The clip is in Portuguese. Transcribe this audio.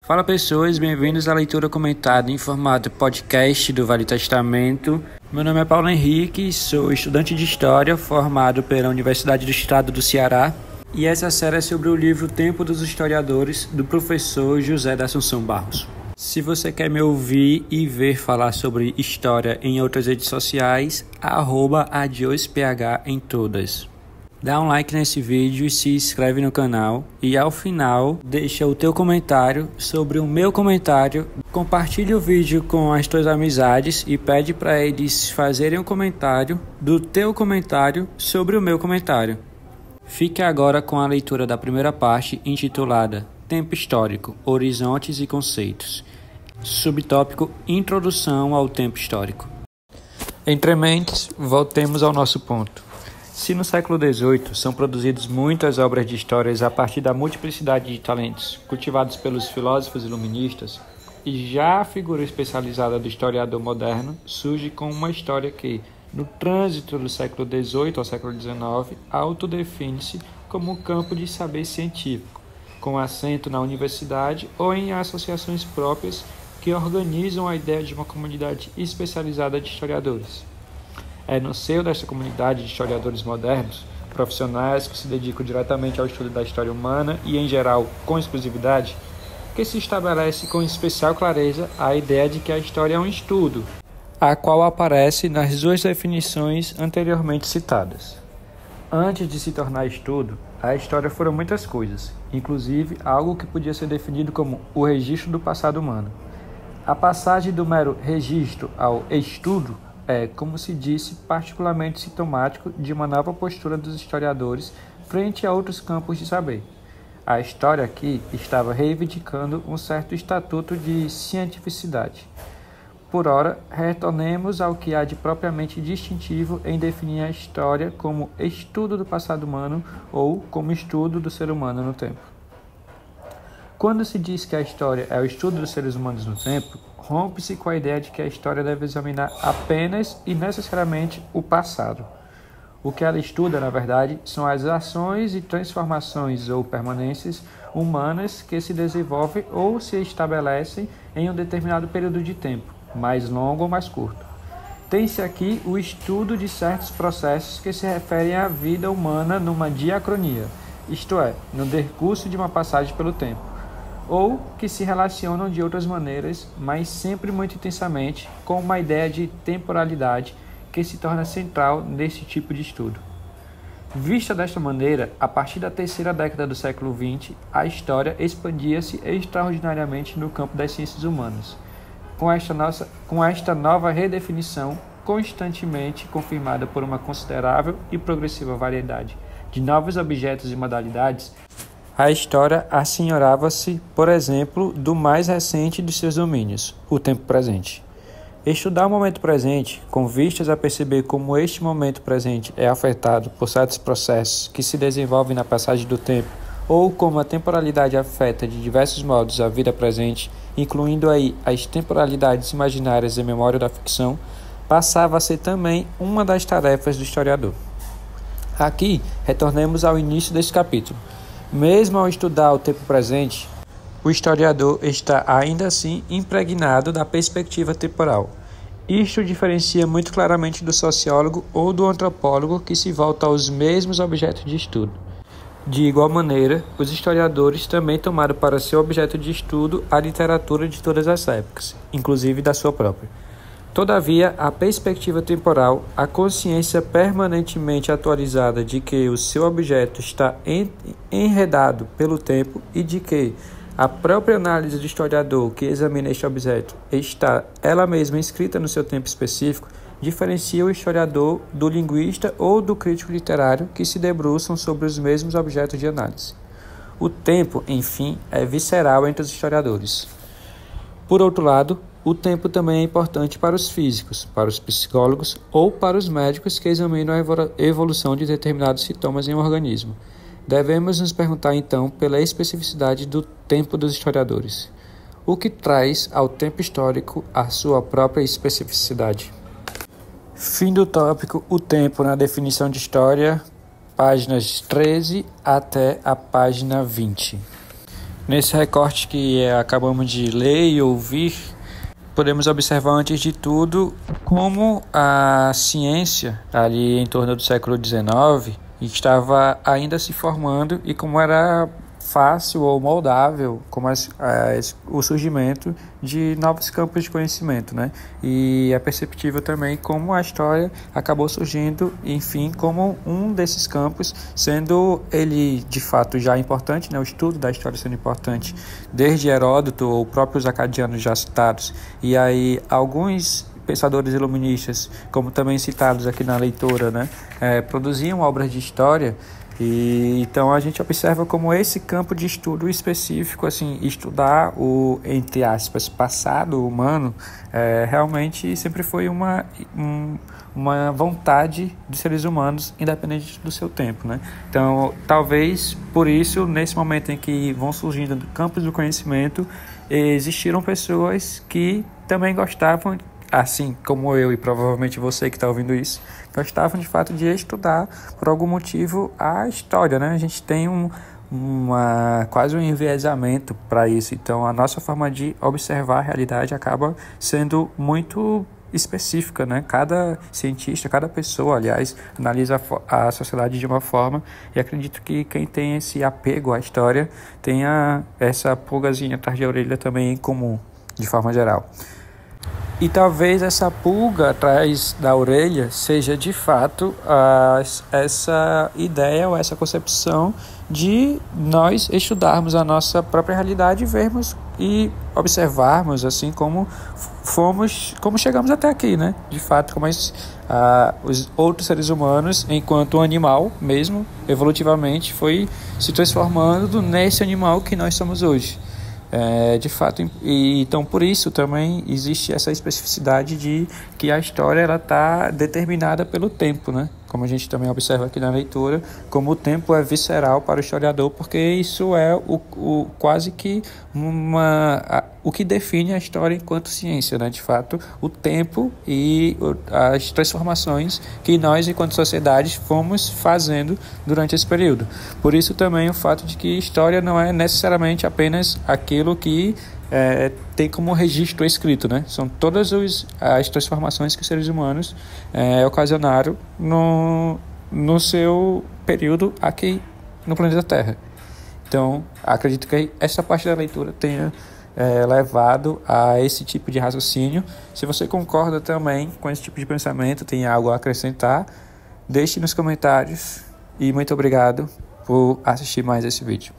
Fala pessoas, bem-vindos à leitura comentada em formato podcast do Vale Testamento. Meu nome é Paulo Henrique, sou estudante de História formado pela Universidade do Estado do Ceará e essa série é sobre o livro Tempo dos Historiadores do professor José da Assunção Barros. Se você quer me ouvir e ver falar sobre história em outras redes sociais, @adiosph em todas. Dá um like nesse vídeo e se inscreve no canal. E ao final, deixa o teu comentário sobre o meu comentário. Compartilha o vídeo com as tuas amizades e pede para eles fazerem um comentário do teu comentário sobre o meu comentário. Fique agora com a leitura da primeira parte, intitulada Tempo Histórico, Horizontes e Conceitos. Subtópico Introdução ao Tempo Histórico. Entre mentes, voltemos ao nosso ponto. Se no século XVIII são produzidas muitas obras de histórias a partir da multiplicidade de talentos cultivados pelos filósofos iluministas, e já a figura especializada do historiador moderno surge com uma história que, no trânsito do século XVIII ao século XIX, autodefine-se como um campo de saber científico, com assento na universidade ou em associações próprias que organizam a ideia de uma comunidade especializada de historiadores. É no seio desta comunidade de historiadores modernos, profissionais que se dedicam diretamente ao estudo da história humana e, em geral, com exclusividade, que se estabelece com especial clareza a ideia de que a história é um estudo, a qual aparece nas duas definições anteriormente citadas. Antes de se tornar estudo, a história foram muitas coisas, inclusive algo que podia ser definido como o registro do passado humano. A passagem do mero registro ao estudo é, como se disse, particularmente sintomático de uma nova postura dos historiadores frente a outros campos de saber. A história aqui estava reivindicando um certo estatuto de cientificidade. Por ora, retornemos ao que há de propriamente distintivo em definir a história como estudo do passado humano ou como estudo do ser humano no tempo. Quando se diz que a história é o estudo dos seres humanos no tempo, rompe-se com a ideia de que a história deve examinar apenas e necessariamente o passado. O que ela estuda, na verdade, são as ações e transformações ou permanências humanas que se desenvolvem ou se estabelecem em um determinado período de tempo, mais longo ou mais curto. Tem-se aqui o estudo de certos processos que se referem à vida humana numa diacronia, isto é, no decurso de uma passagem pelo tempo, ou que se relacionam de outras maneiras, mas sempre muito intensamente, com uma ideia de temporalidade que se torna central nesse tipo de estudo. Vista desta maneira, a partir da terceira década do século XX, a história expandia-se extraordinariamente no campo das ciências humanas, com esta nova redefinição constantemente confirmada por uma considerável e progressiva variedade de novos objetos e modalidades. A história assenhorava-se, por exemplo, do mais recente de seus domínios, o tempo presente. Estudar o momento presente, com vistas a perceber como este momento presente é afetado por certos processos que se desenvolvem na passagem do tempo, ou como a temporalidade afeta de diversos modos a vida presente, incluindo aí as temporalidades imaginárias e memória da ficção, passava a ser também uma das tarefas do historiador. Aqui, retornemos ao início deste capítulo. Mesmo ao estudar o tempo presente, o historiador está ainda assim impregnado da perspectiva temporal. Isto diferencia muito claramente do sociólogo ou do antropólogo que se volta aos mesmos objetos de estudo. De igual maneira, os historiadores também tomaram para seu objeto de estudo a literatura de todas as épocas, inclusive da sua própria. Todavia, a perspectiva temporal, a consciência permanentemente atualizada de que o seu objeto está enredado pelo tempo e de que a própria análise do historiador que examina este objeto está ela mesma inscrita no seu tempo específico, diferencia o historiador do linguista ou do crítico literário que se debruçam sobre os mesmos objetos de análise. O tempo, enfim, é visceral entre os historiadores. Por outro lado, o tempo também é importante para os físicos, para os psicólogos ou para os médicos que examinam a evolução de determinados sintomas em um organismo. Devemos nos perguntar então pela especificidade do tempo dos historiadores. O que traz ao tempo histórico a sua própria especificidade? Fim do tópico O Tempo na definição de história, páginas 13 até a página 20. Nesse recorte que acabamos de ler e ouvir, podemos observar, antes de tudo, como a ciência, ali em torno do século XIX, estava ainda se formando e como era fácil ou moldável o surgimento de novos campos de conhecimento, né? E é perceptível também como a história acabou surgindo, enfim, como um desses campos, sendo ele de fato já importante, né? O estudo da história sendo importante desde Heródoto ou próprios acadianos já citados, e aí alguns pensadores iluministas, como também citados aqui na leitura, né? Produziam obras de história. E então a gente observa como esse campo de estudo específico, assim, estudar o, entre aspas, passado humano, realmente sempre foi uma vontade dos seres humanos, independente do seu tempo, né? Então, talvez por isso, nesse momento em que vão surgindo campos do conhecimento, existiram pessoas que também gostavam, assim como eu e provavelmente você que está ouvindo isso, gostavam de fato de estudar por algum motivo a história, né? A gente tem quase um enviesamento para isso, então a nossa forma de observar a realidade acaba sendo muito específica, né? Cada cientista, cada pessoa, aliás, analisa a sociedade de uma forma, e acredito que quem tem esse apego à história tenha essa pulgazinha atrás da orelha também em comum, de forma geral. E talvez essa pulga atrás da orelha seja de fato essa ideia ou essa concepção de nós estudarmos a nossa própria realidade e vermos e observarmos assim como chegamos até aqui, né? De fato, como os outros seres humanos, enquanto o animal mesmo, evolutivamente, foi se transformando nesse animal que nós somos hoje. De fato, e então por isso também existe essa especificidade de que a história ela está determinada pelo tempo, né? Como a gente também observa aqui na leitura, como o tempo é visceral para o historiador, porque isso é quase que o que define a história enquanto ciência, né? De fato, o tempo e as transformações que nós, enquanto sociedades, fomos fazendo durante esse período. Por isso também o fato de que história não é necessariamente apenas aquilo que tem como registro escrito, né? São todas as transformações que os seres humanos ocasionaram no seu período aqui no planeta Terra. Então, acredito que essa parte da leitura tenha levado a esse tipo de raciocínio. Se você concorda também com esse tipo de pensamento, tem algo a acrescentar, deixe nos comentários. E muito obrigado por assistir mais esse vídeo.